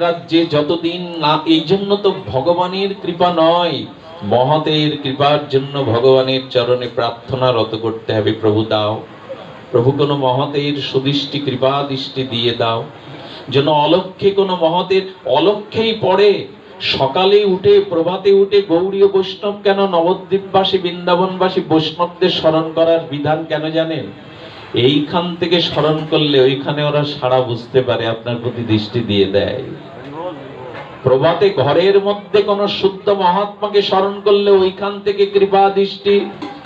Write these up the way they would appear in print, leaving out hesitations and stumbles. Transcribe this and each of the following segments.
রাজ্যে যতদিন না, এই জন্য তো ভগবানের কৃপা নয়, মহতের কৃপার জন্য ভগবানের চরণে প্রার্থনারত করতে হবে, প্রভু দাও, প্রভু কোনো মহতের সুদৃষ্টি কৃপা দৃষ্টি দিয়ে দাও, যেন অলক্ষ্যে কোনো মহতের, অলক্ষ্যেই পড়ে সকালে উঠে প্রভাতে উঠে গৌড়ীয় বৈষ্ণব কেন, নবদ্বীপবাসী বৃন্দাবনবাসী বৈষ্ণবদের স্মরণ করার বিধান কেন জানেন? এইখান থেকে স্মরণ করলে ওইখানে ওরা সারা বুঝতে পারে, আপনার প্রতি দৃষ্টি দিয়ে দেয়। প্রভাতে ঘরের মধ্যে কোন শুদ্ধ মহাত্মাকে স্মরণ করলে ওইখান থেকে কৃপা দৃষ্টি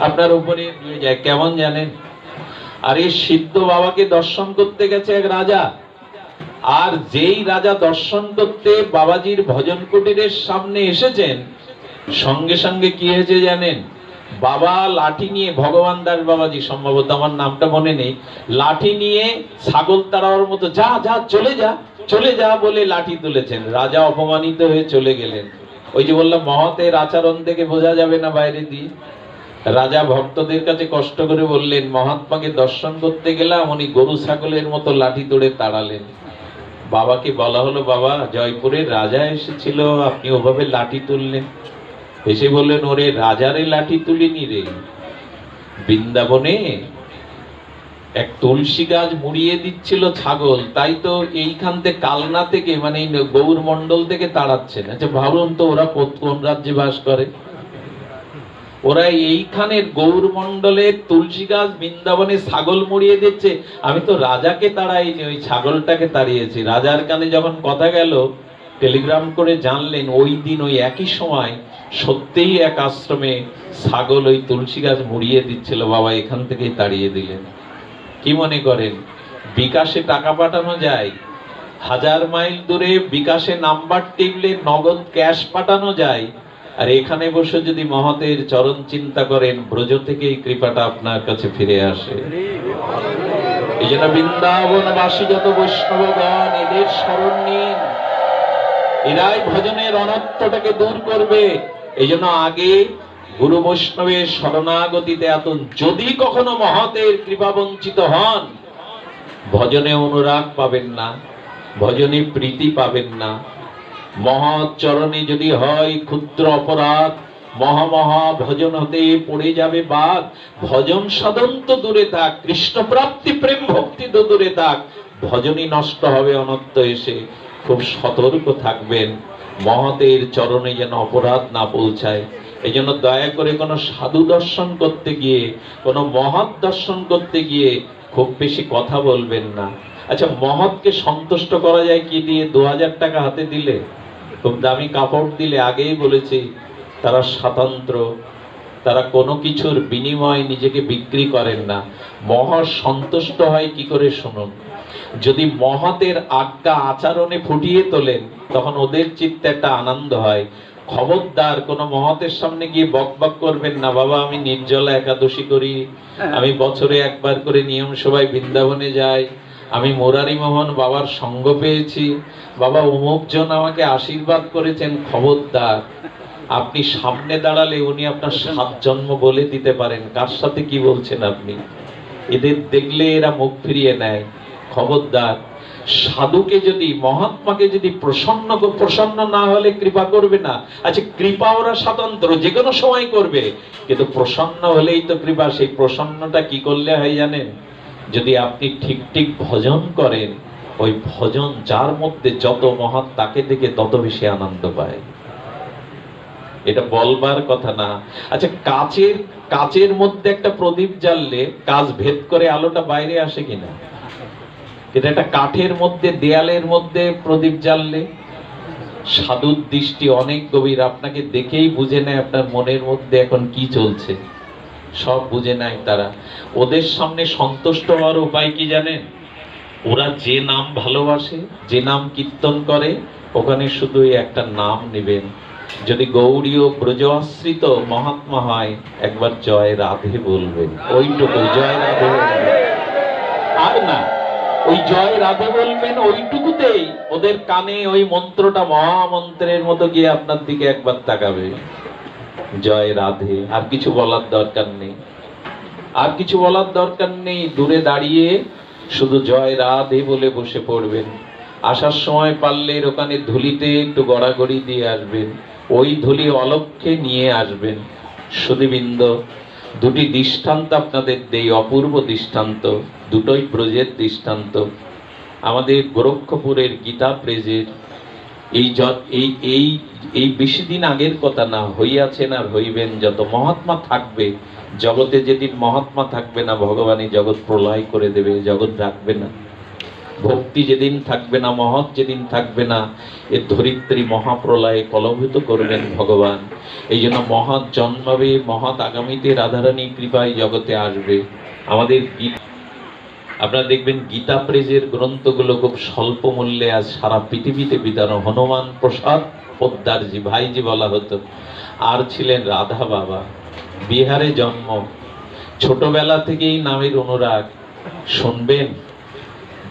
আপনার উপরে দিয়ে যায়। কেমন জানেন? আর এই সিদ্ধ বাবাকে দর্শন করতে গেছে এক রাজা, আর যেই রাজা দর্শন করতে বাবাজির ভজন কুটিরের সামনে এসেছেন, সঙ্গে সঙ্গে কি হয়েছে জানেন? বাবা লাঠি নিয়ে, ভগবান দাস বাবাজি সম্ভবত, আমার নামটা মনে নেই, লাঠি নিয়ে ছাগল তাড়ানোর মতো যা যা চলে যা চলে যা বলে লাঠি তুলেছেন। রাজা অপমানিত হয়ে চলে গেলেন। ওই যে বললাম মহতের আচরণ থেকে বোঝা যাবে না বাইরে দিয়ে। রাজা ভক্তদের কাছে কষ্ট করে বললেন, মহাত্মাকে দর্শন করতে গেলাম, উনি গরু ছাগলের মতো লাঠি তুলে তাড়ালেন। বাবাকে বলা হলো, বাবা জয়পুরের রাজা এসেছিল, আপনি ওভাবে লাঠি তুললেন? এসে বললেন, ওরে রাজারে লাঠি তুলিনি রে, বৃন্দাবনে এক তুলসী গাছ মুড়িয়ে দিচ্ছিল ছাগল, তাই তো এইখান থেকে কালনা থেকে, মানে গৌর মন্ডল থেকে তাড়াচ্ছেন। আচ্ছা ভাবুন তো, ওরা কোন রাজ্যে বাস করে? ওরা এইখানের গৌর মন্ডলের তুলসী গাছ বৃন্দাবনে ছাগল মুড়িয়ে দিচ্ছে, আমি তো রাজাকে তাড়াইনি, ওই ছাগলটাকে তাড়িয়েছি। রাজার কানে যখন কথা গেল, টেলিগ্রাম করে জানলেন ওই দিন ওই একই সময় সত্যিই এক আশ্রমে ছাগল ওই তুলসী গাছ মুড়িয়ে দিচ্ছিল, বাবা এখান থেকেই তাড়িয়ে দিলেন। কি মনে করেন বিকাশে টাকা পাঠানো যায়? 1000 মাইল দূরে বিকাশে নাম্বার টিপলে নগদ ক্যাশ পাঠানো যায়। আর এখানে বসে যদি মহতের চরণ চিন্তা করেন, ব্রজ থেকে এই কৃপাটা আপনার কাছে ফিরে আসে। এই জন্য বৃন্দাবনবাসী যত বৈষ্ণবগণ, এদের স্মরণ নিন, এরাই ভজনের অনর্থটাকে দূর করবে। এই জন্য আগে গুরু বৈষ্ণবের শরণাগতিতে এত, যদি কখনো মহতের কৃপা বঞ্চিত হন, ভজনে অনুরাগ পাবেন না, ভজনে প্রীতি পাবেন না। মহৎ চরণে যদি হয় ক্ষুদ্র অপরাধ, মহামহা ভজন হতে পড়ে যাবে বাদ। ভজন সাধন তো দূরে থাক, কৃষ্ণ প্রাপ্তি প্রেম ভক্তি তো দূরে থাক, ভজনই নষ্ট হবে অনর্থ এসে। খুব সতর্ক থাকবেন, মহতের চরণে যেন অপরাধ না পৌঁছায়। এই জন্য দয়া করে কোনো সাধু দর্শন করতে গিয়ে, কোনো মহৎ দর্শন করতে গিয়ে খুব বেশি কথা বলবেন না। আচ্ছা মহৎকে সন্তুষ্ট করা যায় কি দিয়ে? 2000 টাকা হাতে দিলে, খুব দামি কাপড় দিলে, আগেই বলেছি তারা স্বতন্ত্র, তারা কোনো কিছুর বিনিময়ে নিজেকে বিক্রি করেন না। মহৎ সন্তুষ্ট হয় কি করে শুনুন, যদি মহতের আজ্ঞা আচরণে ফুটিয়ে তোলেন, তখন ওদের চিত্তে একটা আনন্দ হয়। খবরদার কোনো মহতের সামনে গিয়ে বকবক করবেন না, বাবা আমি নির্জলা একাদশী করি, আমি বছরে একবার করে নিয়ম সভায় বৃন্দাবনে যাই, আমি মুরারি মোহন বাবার সঙ্গ পেয়েছি, বাবা অমুক জন আমাকে আশীর্বাদ করেছেন। খবরদার, আপনি সামনে দাঁড়ালে উনি আপনার 7 জন্ম বলে দিতে পারেন কার সাথে কি বলছেন আপনি। এদের দেখলে এরা মুখ ফিরিয়ে নেয়। খবরদার, সাধুকে যদি, মহাত্মাকে যদি প্রসন্ন না হলে কৃপা করবে না। আচ্ছা কৃপা ওরা স্বতন্ত্র, যে কোনো সময় করবে, কিন্তু প্রসন্ন হলেই তো কৃপা। সেই প্রসন্নটা কি করলে হয় জানেন? যদি আপনি ঠিক ঠিক ভজন করেন, ওই ভজন যার মধ্যে যত মহৎ, তাকে দেখে তত বেশি আনন্দ পায়। এটা বলবার কথা না। আচ্ছা কাচের মধ্যে একটা প্রদীপ জ্বাললে কাচ ভেদ করে আলোটা বাইরে আসে কিনা? এটা একটা কাঠের মধ্যে, দেয়ালের মধ্যে প্রদীপ জ্বাললে, সাধুর দৃষ্টি অনেক গভীর, আপনাকে দেখেই বুঝে নেয় আপনার মনের মধ্যে এখন কি চলছে, সব বুঝে নেয় তারা। ওদের সামনে সন্তুষ্ট হওয়ার উপায় কি জানেন? ওরা যে নাম ভালোবাসে, যে নাম কীর্তন করে, ওখানে শুধু একটা নাম নেবেন। যদি গৌড়ীয় ব্রজ আশ্রিত মহাত্মা হয়, একবার জয় রাধে বলবেন, ওইটুকু জয় রাধে, আর না। ওই জয় রাধে বলবেন, ওইটুকুতেই ওদের কানে ওই মন্ত্রটা মহামন্ত্রের মতো গিয়ে আপনার দিকে একবার তাকাবে, জয় রাধে। আর কিছু বলার দরকার নেই, আর কিছু বলার দরকার নেই। দূরে দাঁড়িয়ে শুধু জয় রাধে বলে বসে পড়বেন। আসার সময় পারলে ওখানে ধুলিতে একটু গড়াগড়ি দিয়ে আসবেন, ওই ধুলি অলক্ষ্যে নিয়ে আসবেন। সুধীবৃন্দ, দুটি দৃষ্টান্ত আপনাদের দেই, অপূর্ব দৃষ্টান্ত, দুটোই ব্রজের দৃষ্টান্ত। আমাদের গোরক্ষপুরের গীতা প্রেজের এই বেশি দিন আগের কথা না, হইয়াছেন আর হইবেন যত মহাত্মা থাকবে জগতে। যেদিন মহাত্মা থাকবে না, ভগবানই জগৎ প্রলয় করে দেবে, জগৎ রাখবে না। ভক্তি যেদিন থাকবে না, মহৎ যেদিন থাকবে না, এ ধরিত্রী মহাপ্রলয়ে কলঙ্কিত করবেন ভগবান। এই জন্য মহৎ জন্মাবে, মহৎ আগামীতে রাধারানী কৃপায় জগতে আসবে। আমাদের আপনারা দেখবেন গীতা প্রেজের গ্রন্থগুলো খুব স্বল্প মূল্যে আজ সারা পৃথিবীতে বিতরণ। হনুমান প্রসাদ পোদ্দারজি, ভাইজি বলা হতো, আর ছিলেন রাধা বাবা। বিহারে জন্ম, ছোটবেলা থেকেই নামের অনুরাগ। শুনবেন,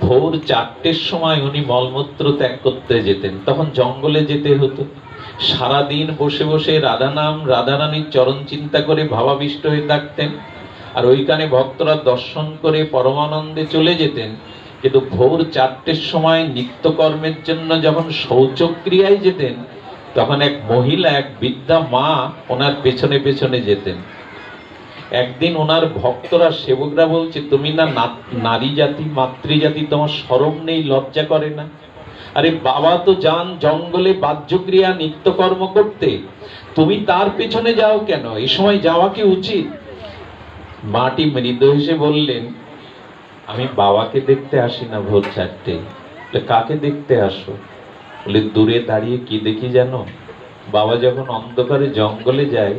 ভোর 4টের সময় উনি মলমূত্র ত্যাগ করতে যেতেন, তখন জঙ্গলে যেতে হতো। সারাদিন বসে বসে রাধা নাম, রাধারানীর চরণ চিন্তা করে ভাবাবিষ্ট হয়ে থাকতেন। আর ওইখানে ভক্তরা দর্শন করে পরমানন্দে চলে যেতেন। কিন্তু ভোর 4টের সময় নিত্যকর্মের জন্য যখন শৌচক্রিয়ায় যেতেন, তখন এক মহিলা, এক বৃদ্ধা মা ওনার পেছনে পেছনে যেতেন। একদিন ওনার ভক্তরা, সেবকরা বলছে, তুমি না নারী জাতি, মাতৃজাতি, তোমার শরম নেই, লজ্জা করে না? আরে বাবা তো যান জঙ্গলে বাহ্যক্রিয়া নিত্যকর্ম করতে, তুমি তার পেছনে যাও কেন? এই সময় যাওয়া কি উচিত? মাটি মৃদু হেসে বললেন, আমি বাবাকে দেখতে আসি না ভোর 4টে। কাকে দেখতে আসো? বলে, দূরে দাঁড়িয়ে কি দেখি জানো? বাবা যখন অন্ধকারে জঙ্গলে যায়,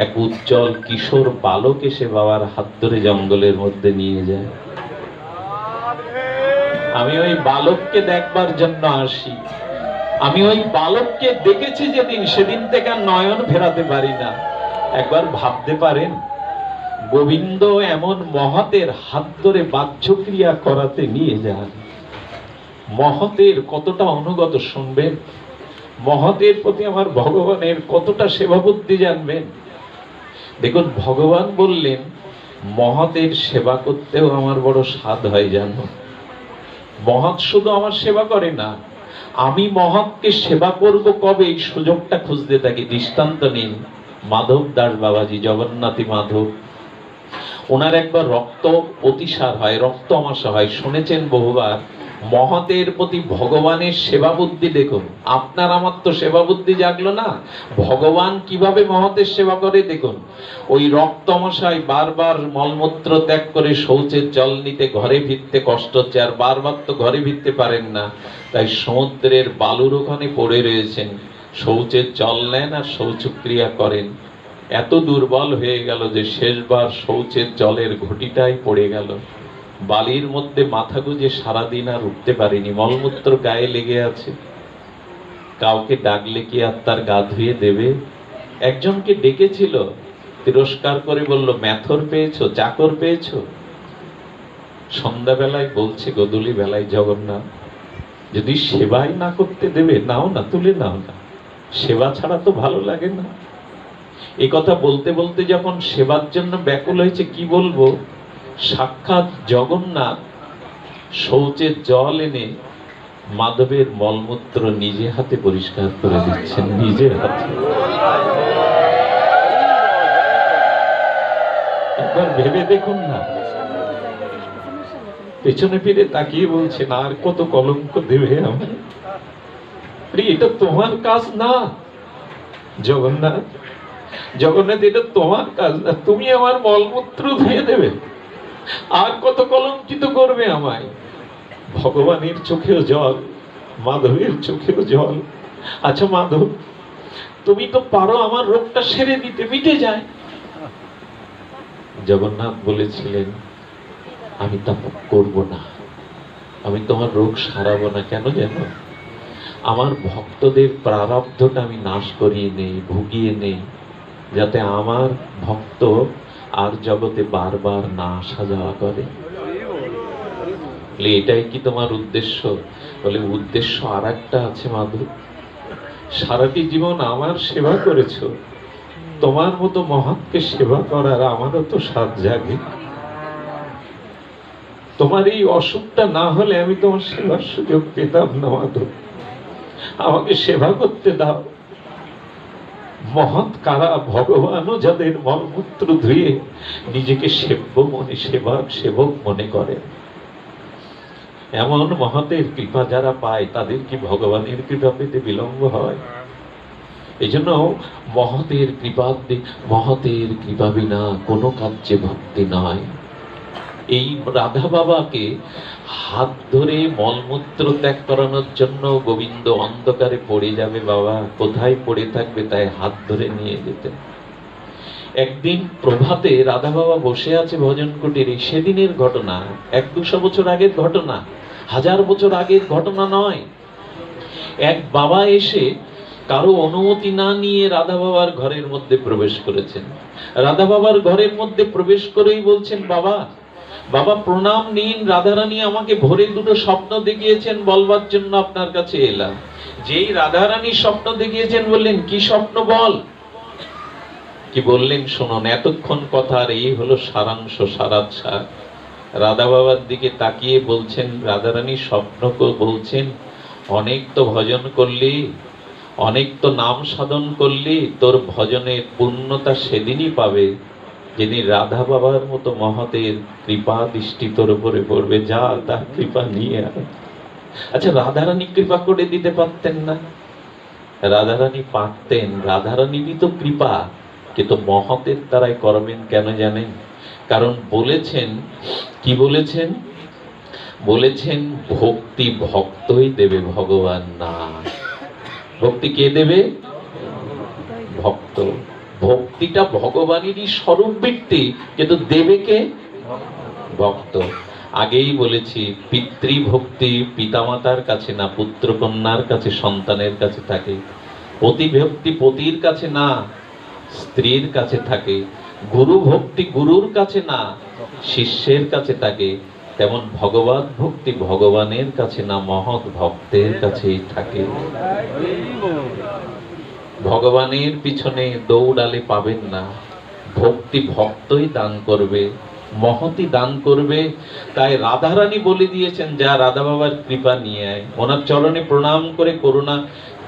এক উজ্জ্বল কিশোর বালক এসে বাবার হাত ধরে জঙ্গলের মধ্যে নিয়ে যায়। আমি ওই বালককে দেখবার জন্য আসি। আমি ওই বালককে দেখেছি যেদিন, সেদিন থেকে আর নয়ন ফেরাতে পারি না। একবার ভাবতে পারেন, গোবিন্দ এমন মহতের হাত ধরে বাহ্যক্রিয়া করাতে নিয়ে যান। মহতের কতটা অনুগত শুনবেন, মহতের প্রতি আমার ভগবানের কতটা সেবা বুদ্ধি জানবেন। দেখুন, ভগবান বললেন, মহতের সেবা করতেও আমার বড় স্বাদ হয় জানো। মহৎ শুধু আমার সেবা করে না, আমি মহৎকে সেবা করব কবে, এই সুযোগটা খুঁজতে থাকি। দৃষ্টান্ত নিন, মাধব দাস বাবাজি, জগন্নাথী মাধব, ওনার একবার রক্ত অতিসার হয়, রক্ত আমাশা হয়, শুনেছেন বহুবার। মহতের প্রতি ভগবানের সেবা বুদ্ধি দেখুন। আপনার আমার তো সেবা বুদ্ধি জাগলো না, ভগবান কিভাবে মহতের সেবা করে দেখুন। ওই রক্ত আমাশায় বারবার মলমূত্র ত্যাগ করে শৌচের জল নিতে ঘরে ফিরতে কষ্ট হচ্ছে, আর বারবার তো ঘরে ফিরতে পারেন না, তাই সমুদ্রের বালুর ওখানে পড়ে রয়েছেন, শৌচের জল নেন আর শৌচক্রিয়া করেন। এত দুর্বল হয়ে গেল যে শেষবার শৌচের জলের ঘটিটাই পড়ে গেল, বালির মধ্যে মাথা গুজে সারাদিন আর উঠতে পারেনি, মলমূত্র গায়ে লেগে আছে। কাউকে ডাকলে কি আর তার গা ধুয়ে দেবে? একজনকে ডেকেছিল, তিরস্কার করে বলল, মেথর পেয়েছো, চাকর পেয়েছো? সন্ধ্যাবেলায় বলছে, গোধূলি বেলায়, জগন্নাথ যদি সেবাই না করতে দেবে, নাও না, তুলে নাও না, সেবা ছাড়া তো ভালো লাগে না। এই কথা বলতে বলতে যখন সেবার জন্য ব্যাকুল হয়েছে, কি বলবো, সাক্ষাৎ জগন্নাথ শৌচের জল এনে মাধবের মলমূত্র নিজে হাতে পরিষ্কার করে দিচ্ছেন, নিজের হাতে। একবার ভেবে দেখুন না, পেছনে ফিরে তাকিয়ে বলছেন, আর কত কলঙ্ক দেবে আমার? এটা তোমার কাজ না জগন্নাথ, জগন্নাথ এটা তোমার কাজ না, তুমি আমার মলমূত্র ধুয়ে দেবে, আর কত কলঙ্কিত করবে আমায়? ভগবানের চোখেও জল, মাধবের চোখেও জল। আচ্ছা মাধব, তুমি তো পারো আমার রোগটা সেরে দিতে, মিটে যায়। জগন্নাথ বলেছিলেন, আমি তা করব না, আমি তোমার রোগ সারাবো না। কেন জানো? আমার ভক্তদের প্রারব্ধটা আমি নাশ করিয়ে নেই, ভুগিয়ে নেই, যাতে আমার ভক্ত আর জগতে বারবার না আসা যাওয়া করে। এটাই কি তোমার উদ্দেশ্য? বলে, উদ্দেশ্য আর একটা আছে মাধব, সারাটি জীবন আমার সেবা করেছো, তোমার মতো মহৎকে সেবা করার আমারও তো স্বাদ জাগে। তোমার এই অসুখটা না হলে আমি তোমার সেবার সুযোগ পেতাম না মাধব, আমাকে সেবা করতে দাও। মহৎ কারা? ভগবানও যাদের মলমূত্র ধুয়ে নিজেকে সেবক মনে করে। এমন মহতের কৃপা যারা পায় তাদের কি ভগবানের কৃপা পেতে বিলম্ব হয়? এই জন্য মহতের কৃপা বিনা কোনো কার্যে ভক্তি নয়। এই রাধা বাবাকে হাত ধরে মলমূত্র ত্যাগ করানোর জন্য গোবিন্দ অন্ধকারে পড়ে যাবে, বাবা কোথায় পড়ে থাকবে তাই হাত ধরে নিয়ে যেতেন। একদিন প্রভাতে রাধা বাবা বসে আছে ভজন কুটিরে, সেদিনের ঘটনা, 100-200 বছর আগের ঘটনা, 1000 বছর আগের ঘটনা নয়। এক বাবা এসে কারো অনুমতি না নিয়ে রাধা বাবার ঘরের মধ্যে প্রবেশ করেছেন। রাধা বাবার ঘরের মধ্যে প্রবেশ করেই বলছেন, বাবা বাবা প্রণাম নিন, রাধারানী আমাকে ভোরে দুটো স্বপ্ন দেখিয়েছেন, বলবার জন্য আপনার কাছে এলাম। যেই রাধারানী স্বপ্ন দেখিয়েছেন বললেন, কি স্বপ্ন বল? কি বললেন শুনুন, এতক্ষণ কথার এই হলো সারাংশ, সারাৎসার। রাধা বাবার দিকে তাকিয়ে বলছেন, রাধারানী স্বপ্ন বলছেন, অনেক তো ভজন করলি, অনেক তো নাম সাধন করলি, তোর ভজনের পূর্ণতা সেদিনই পাবে যেদিন রাধা বাবার মতো মহতের কৃপা দৃষ্টি তোর উপরে পড়বে। যা তার কৃপা নিয়ে আয়। আচ্ছা, রাধারানী কৃপা করে দিতে পারতেন না? রাধারানী পারতেন, রাধারানীরই তো কৃপা, কিন্তু মহতের দ্বারাই করবেন কেন জানেন? কারণ বলেছেন, কি বলেছেন? বলেছেন ভক্তি ভক্তই দেবে, ভগবান না। ভক্তি কে দেবে? ভক্ত। ভক্তিটা ভগবানেরই স্বরূপ বৃত্তি, কিন্তু দেবে কে? ভক্ত। আগেই বলেছি, পিতৃভক্তি পিতামাতার কাছে না, পুত্র কন্যার কাছে, সন্তানের কাছে থাকে। পতিভক্তি পতির কাছে না, স্ত্রীর কাছে থাকে। গুরু ভক্তি গুরুর কাছে না, শিষ্যের কাছে থাকে। তেমন ভগবত ভক্তি ভগবানের কাছে না, মহৎ ভক্তের কাছেই থাকে। ভগবানের পিছনে দৌড়ালে পাবেন না। ভক্তি ভক্তই দান করবে, মহতি দান করবে। তাই রাধারানী বলে দিয়েছেন, যা রাধা বাবার কৃপা নিয়ে আয়। ওনার চরণে প্রণাম করে করুণা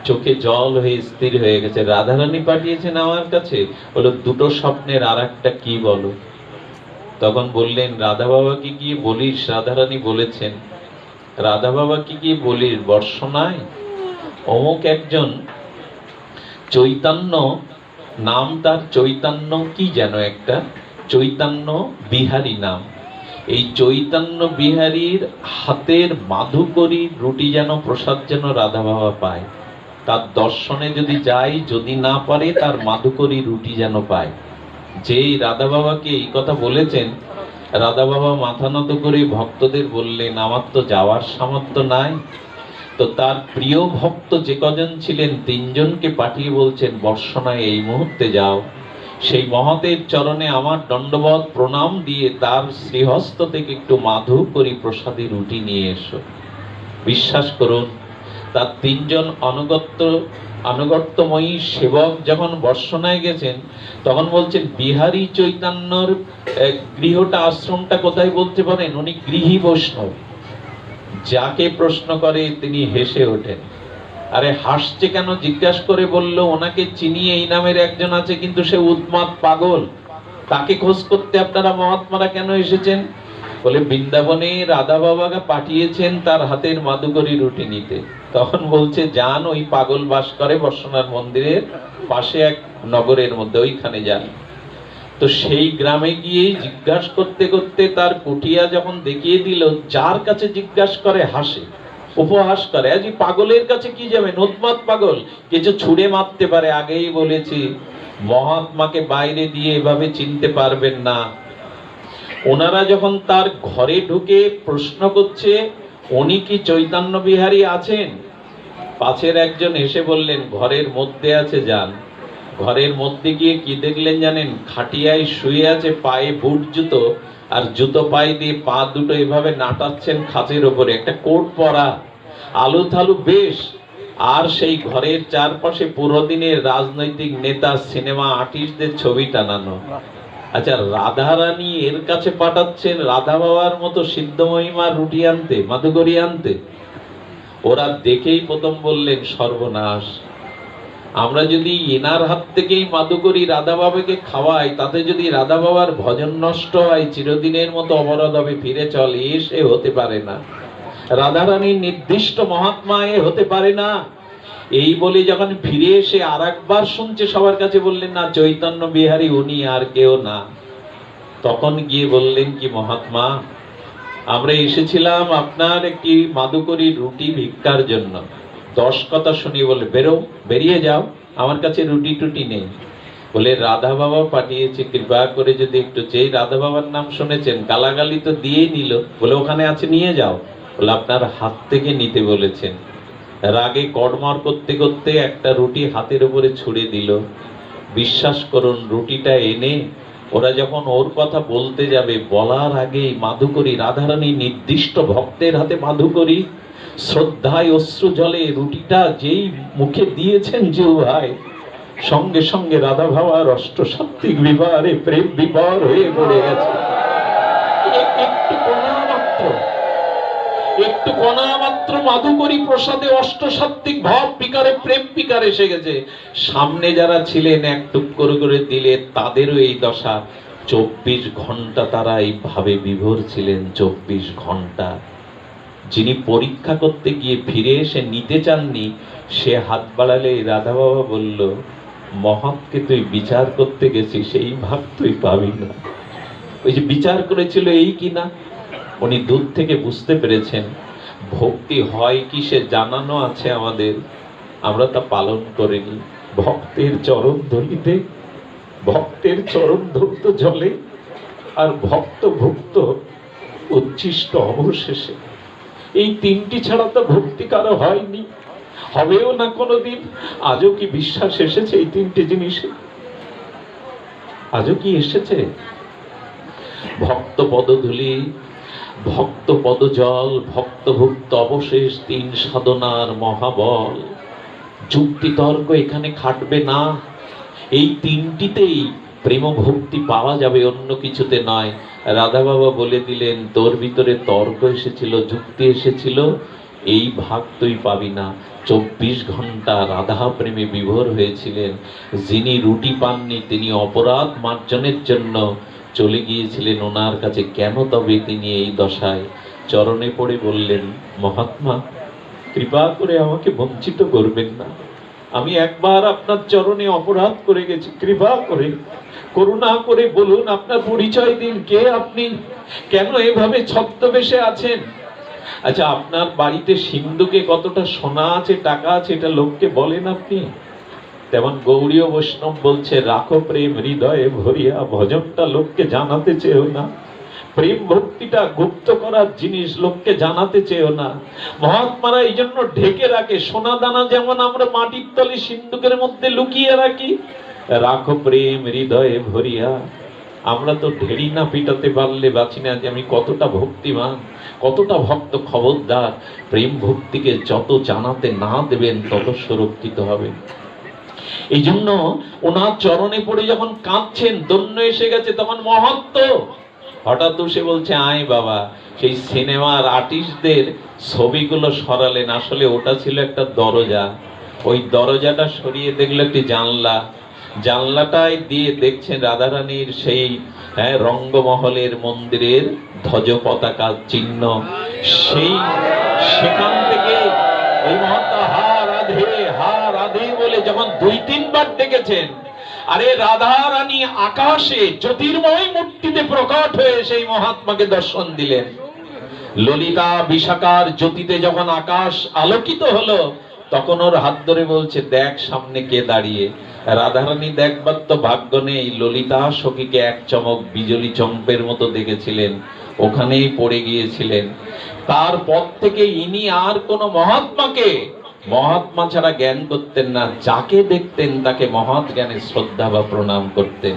চোখে জল হয়ে স্থির হয়ে গেছে। রাধারানী পাঠিয়েছেন আমার কাছে, বলো দুটো স্বপ্নের আর একটা কি বলো। তখন বললেন, রাধা বাবাকে গিয়ে বলিস, রাধারানী বলেছেন, রাধা বাবাকে গিয়ে বলিস বর্ষনায় অমুক একজন চৈতন্য, নাম তার চৈতন্য কি যেন একটা, চৈতন্য বিহারী নাম। এই চৈতন্য বিহারীর হাতের মাধুকরী রুটি যেন, প্রসাদ যেন রাধা বাবা পায়। তার দর্শনে যদি যায়, যদি না পারে তার মাধুকরী রুটি যেন পায়। যেই রাধা বাবাকে এই কথা বলেছেন, রাধা বাবা মাথা নত করে ভক্তদের বললেন, আমার তো যাওয়ার সামর্থ্য নাই। তো তার প্রিয় ভক্ত যে কজন ছিলেন, 3 জনকে পাঠিয়ে বলছেন, বর্ষনায় এই মুহূর্তে যাও, সেই মহতের চরণে আমার দণ্ডবত প্রণাম দিয়ে তার শ্রীহস্ত থেকে একটু মাধু করি প্রসাদী রুটি নিয়ে এসো। বিশ্বাস করুন, তার 3 জন অনুগত্যময়ী সেবক যখন বর্ষনায় গেছেন, তখন বলছেন, বিহারী চৈতন্যর গৃহটা, আশ্রমটা কোথায় বলতে পারেন? উনি গৃহী বৈষ্ণব। যাকে প্রশ্ন করে তিনি হেসে ওঠেন। আরে হাসছে কেন জিজ্ঞাসা করে বলল, ওনাকে চিনি, এই নামের একজন আছে, কিন্তু সে উন্মাদ পাগল। তাকে খোঁজ করতে আপনারা মহাত্মারা কেন এসেছেন? বলে, বৃন্দাবনে রাধা বাবাকে পাঠিয়েছেন তার হাতের মাধুকরী রুটি নিতে। তখন বলছে, যান, ওই পাগল বাস করে বর্ষনার মন্দিরের পাশে এক নগরের মধ্যে, ওইখানে যান। তো সেই গ্রামে গিয়ে জিজ্ঞাসা করতে করতে তার কুটিয়া যখন দেখিয়ে দিল, যার কাছে জিজ্ঞাসা করে হাসে, উপহাস করে। আজ পাগলের কাছে কি যাবেন? উন্মাদ পাগল, কিছু ছুড়ে মারতে পারে। আগেই বলেছি, মহাত্মাকে বাইরে দিয়ে এভাবে চিনতে পারবেন না। ওনারা যখন তার ঘরে ঢুকে প্রশ্ন করছে, উনি কি চৈতন্য বিহারী আছেন? পাশের একজন এসে বললেন, ঘরের মধ্যে আছে, যান। ঘরের মধ্যে গিয়ে কি দেখলেন জানেন? খাটিয়ায় শুয়ে আছে, পায়ে বুট জুতো, আর জুতো পায়ে দিয়ে পা দুটো এভাবে নাটাচ্ছেন খাঁচের ওপরে, একটা কোট পরা, আলু থালু বেশ। আর সেই ঘরের চারপাশে পুরো দিনের রাজনৈতিক নেতা, সিনেমা আর্টিস্টদের ছবি টানানো। আচ্ছা, রাধা রানী এর কাছে পাঠাচ্ছেন রাধা বাবার মতো সিদ্ধ মহিমার রুটি আনতে, মাধুকরী আনতে। ওরা দেখেই প্রথম বললেন সর্বনাশ, আমরা যদি এনার হাত থেকেই মাধুকরী রাধা বাবাকে খাওয়াই, তাতে যদি রাধা বাবার ভজন নষ্ট হয়, চিরদিনের মতো অবরোধ হবে, ফিরে চল, সে হতে পারে না, রাধারানীর নির্দিষ্ট মহাত্মা এ হতে পারে না। এই বলে যখন ফিরে এসে আর একবার শুনছে, সবার কাছে বললেন না, চৈতন্য বিহারী উনি, আর কেউ না। তখন গিয়ে বললেন কি, মহাত্মা, আমরা এসেছিলাম আপনার একটি মাধুকরী রুটি ভিক্ষার জন্য। 10 কথা শুনি বলে, বেরিয়ে যাও, আমার কাছে রুটি টুটি নেই। বলে, রাধা বাবা পাঠিয়েছে, কৃপা করে যদি একটু, যেই রাধা বাবার নাম শুনেছেন, গালাগালি তো দিয়েই নিল। বলে, ওখানে আছে, নিয়ে যাও। বলে, আপনার হাত থেকে নিতে বলেছেন। রাগে কড়মড় করতে করতে একটা রুটি হাতের উপরে ছুড়ে দিল। বিশ্বাস করুন, রুটিটা এনে ওরা যখন ওর কথা বলতে যাবে, বলার আগেই মাধুকরী, রাধারানী নির্দিষ্ট ভক্তের হাতে মাধুকরী শ্রদ্ধায় অশ্রু জলে রুটিটা যেই মুখে দিয়েছেন যে ভাই, সঙ্গে সঙ্গে রাধা ভাবার অষ্টসাত্ত্বিক বিবারে প্রেম বিবার হয়ে পড়ে গেছে। একটু কণা মাত্র মাধুকরী প্রসাদে অষ্টসাত্ত্বিক ভাব বিকারে প্রেম বিকার এসে গেছে। সামনে যারা ছিলেন এক টুক করে দিলে, তাদেরও এই দশা। 24 ঘন্টা তারা এইভাবে বিভোর ছিলেন। 24 ঘন্টা। যিনি পরীক্ষা করতে গিয়ে ফিরে এসে নিতে চাননি, সে হাত বাড়ালে রাধা বাবা বলল, মহৎকে তুই বিচার করতে গেছিস, সেই ভাব তুই পাবি না। ওই যে বিচার করেছিল এই কিনা, উনি দূর থেকে বুঝতে পেরেছেন ভক্তি হয় কি সে জানানো আছে আমাদের, আমরা তা পালন করিনি। ভক্তের চরণ ধরিতে, ভক্তের চরণ ধরত জলে, আর ভক্ত ভুক্ত উচ্ছিষ্ট অবশেষে। এই 3টি ছাড়া তো ভক্তি কারো হয়নি, হবেও না কোনোদিন। আজও কি বিশ্বাস এসেছে এই 3টে জিনিসে? আজও কি এসেছে? ভক্ত পদধূলি, ভক্ত পদজল, ভক্তভুক্ত অবশেষ, 3 সাধনার মহাবল। যুক্তি তর্ক এখানে খাটবে না। এই 3টিতেই প্রেম ভক্তি পাওয়া যাবে, অন্য কিছুতে নয়। রাধা বাবা বলে দিলেন, তোর ভিতরে তর্ক এসেছিল, যুক্তি এসেছিল, এই ভাগ তুই পাবি না। 24 ঘন্টা রাধা প্রেমে বিভোর হয়েছিলেন। যিনি রুটি পাননি, তিনি অপরাধ মার্জনের জন্য চলে গিয়েছিলেন ওনার কাছে। কেন তবে তিনি এই দশায়? চরণে পড়ে বললেন, মহাত্মা, কৃপা করে আমাকে বঞ্চিত করবেন না। আমি একবার আপনার চরণে অপরাধ করে গেছি, কৃপা করে করুণা করে বলুন, আপনার পরিচয় দিন, কে আপনি, কেন এভাবে ছদ্মবেশে আছেন? আচ্ছা, আপনার বাড়িতে সিন্ধুকে কতটা সোনা আছে, টাকা আছে, এটা লোককে বলেন আপনি? তেমন গৌড়ীয় বৈষ্ণব বলছে, রাখো প্রেম হৃদয়ে ভরিয়া, ভজনটা লোককে জানাতে চেয়েও না। প্রেম ভক্তিটা গুপ্ত করার জিনিস, লোককে জানাতে চেয়েও না। মহাত্মারা এই জন্য ঢেকে রাখে। সোনা দানা যেমন আমরা মাটির তলে সিন্ধুকের মধ্যে লুকিয়ে রাখি, রাখো প্রেম হৃদয়ে ভরিয়া। আমরা তো ঢেড়ি না পিটাতে পারলে বাঁচি না যে আমি কতটা ভক্তিমান, কতটা ভক্ত। খবরদার, প্রেম ভক্তিকে যত জানাতে না দেবেন, তত সুরক্ষিত হবে। এই জন্য ওনার চরণে পড়ে যখন কাঁদছেন, দন্য এসে গেছে, তখন মহত্ব। হঠাৎ সে বলছে, আয় বাবা। সেই সিনেমার আর্টিস্টদের ছবিগুলো সরালেন, আসলে ওটা ছিল একটা দরজা। ওই দরজাটা সরিয়ে দেখলো একটি জানলা। জানলাটায় দিয়ে দেখছেন রাধারানীর সেই রঙ্গমহলের মন্দিরের ধ্বজ পতাকা চিহ্ন। সেখান থেকে ওই মহাত্মা হা রাধে বলে যখন 2-3 বার ডেকেছেন, আরে রাধা রানী আকাশে জ্যোতির্ময় মূর্তিতে প্রকট হয়ে সেই মহাত্মাকে দর্শন দিলেন। ললিতা বিশাখার জ্যোতিতে যখন আকাশ আলোকিত হলো, তখন ওর হাত ধরে বলছে, দেখ সামনে কে দাঁড়িয়ে। রাধারানী দেখবার তো ভাগ্য নেই, ললিতা সখীকে এক চমক বিজলি চম্পের মতো দেখেছিলেন, ওখানেই পড়ে গিয়েছিলেন। তারপর থেকে ইনি আর কোন মহাত্মাকে মহাত্মা ছাড়া জ্ঞান করতেন না। যাকে দেখতেন তাকে মহৎ জ্ঞানে শ্রদ্ধা বা প্রণাম করতেন।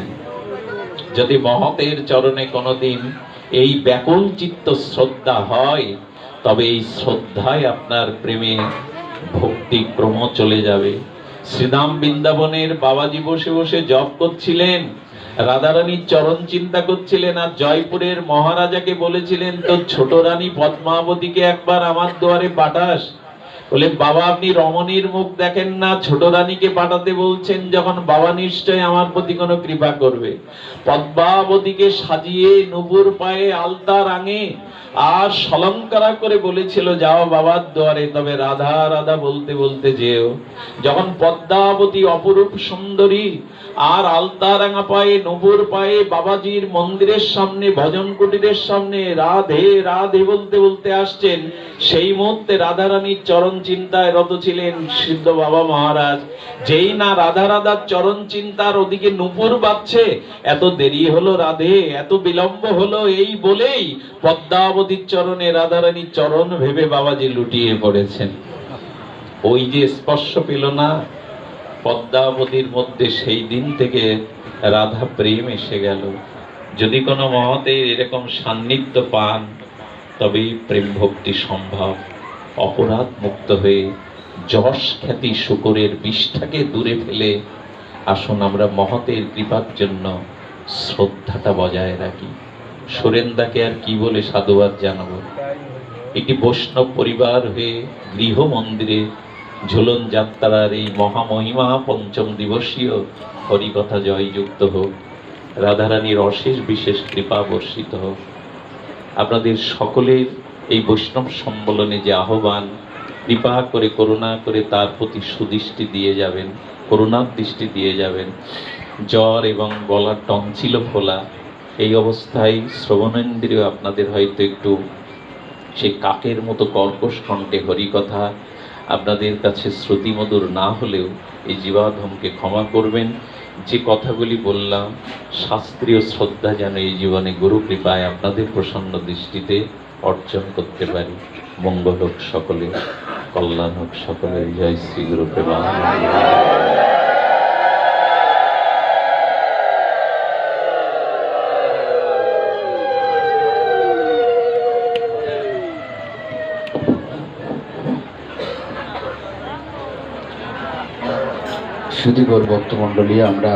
যদি মহতের চরণে কোনোদিন এই ব্যাকুল চিত্ত শ্রদ্ধা হয়, তবে এই শ্রদ্ধায় আপনার প্রেমে ভক্তি ক্রম চলে যাবে। শ্রীধাম বৃন্দাবনের বাবাজি বসে বসে জপ করছিলেন, রাধারানীর চরণ চিন্তা করছিলেন, আর জয়পুরের মহারাজাকে বলেছিলেন, তো ছোট রানী পদ্মাবতীকে একবার আমার দুয়ারে পাঠাস। বলে, বাবা আপনি রমণীর মুখ দেখেন না, ছোট রানীকে পাঠাতে বলছেন যখন, বাবা নিশ্চয় আমার প্রতি কোনো কৃপা করবে। পদ্মাবতীকে সাজিয়ে নুপুর পায়ে আলতা রাঙে আর সলঙ্কারা করে বলেছিল, যাও বাবার দুয়ারে, তবে রাধা রাধা বলতে বলতে যেও। যখন পদ্মাবতী অপরূপ সুন্দরী আর আলতা রাঙা পায়ে নুপুর পায়ে বাবাজির মন্দিরের সামনে, ভজন কুটিরের সামনে রাধে রাধে বলতে বলতে আসছেন, সেই মুহূর্তে রাধারানীর চরণ চিন্তায় রত ছিলেন সিদ্ধ বাবা মহারাজ। যেই না রাধা রাধার চরণ চিন্তার ওদিকে নুপুর বাজছে, এত দেরি হলো রাধে, এত বিলম্ব হলো, এই বলেই পদ্মাবতীর চরণে রাধারানীর চরণ ভেবে বাবাজি লুটিয়ে পড়েছেন। ওই যে স্পর্শ পেল না পদ্মাবতীর মধ্যে, সেই দিন থেকে রাধা প্রেম এসে গেল। যদি কোনো মহতের এরকম সান্নিধ্য পান, তবেই প্রেম ভক্তি সম্ভব। অপরাধ মুক্ত হয়ে যশ খ্যাতি শুকরের বিষ্ঠাকে দূরে ফেলে আসুন আমরা মহতের কৃপার জন্য শ্রদ্ধাটা বজায় রাখি। সুরেন্দাকে আর কি বলে সাধুবাদ জানাবো। একটি বৈষ্ণব পরিবার হয়ে গৃহ মন্দিরে ঝুলন যাত্রার এই মহামহিমা পঞ্চম দিবসীয় হরিকথা জয়যুক্ত হোক, রাধারানীর অশেষ বিশেষ কৃপা বর্ষিত হোক। আপনাদের সকলের এই বৈষ্ণব সম্মেলনে যে আহ্বান, কৃপা করে করুণা করে তার প্রতি সুদৃষ্টি দিয়ে যাবেন, করুণার দৃষ্টি দিয়ে যাবেন। জ্বর এবং গলার টনসিল ফোলা, এই অবস্থায় শ্রবণেন্দ্রিয় আপনাদের হয়তো একটু সেই কাকের মতো কর্কশ কণ্ঠে হরিকথা আপনাদের কাছে শ্রুতিমধুর না হলেও এই জীবাধমকে ক্ষমা করবেন। যে কথাগুলি বললাম, শাস্ত্রীয় শ্রদ্ধা যেন এই জীবনে গুরু কৃপায় আপনাদের প্রসন্ন দৃষ্টিতে অর্জন করতে পারি। মঙ্গল হোক সকলে, কল্যাণ হোক সকলে। জয় শ্রী গুরু প্রেমানন্দ। সুধীবর ভক্তমণ্ডলী, আমরা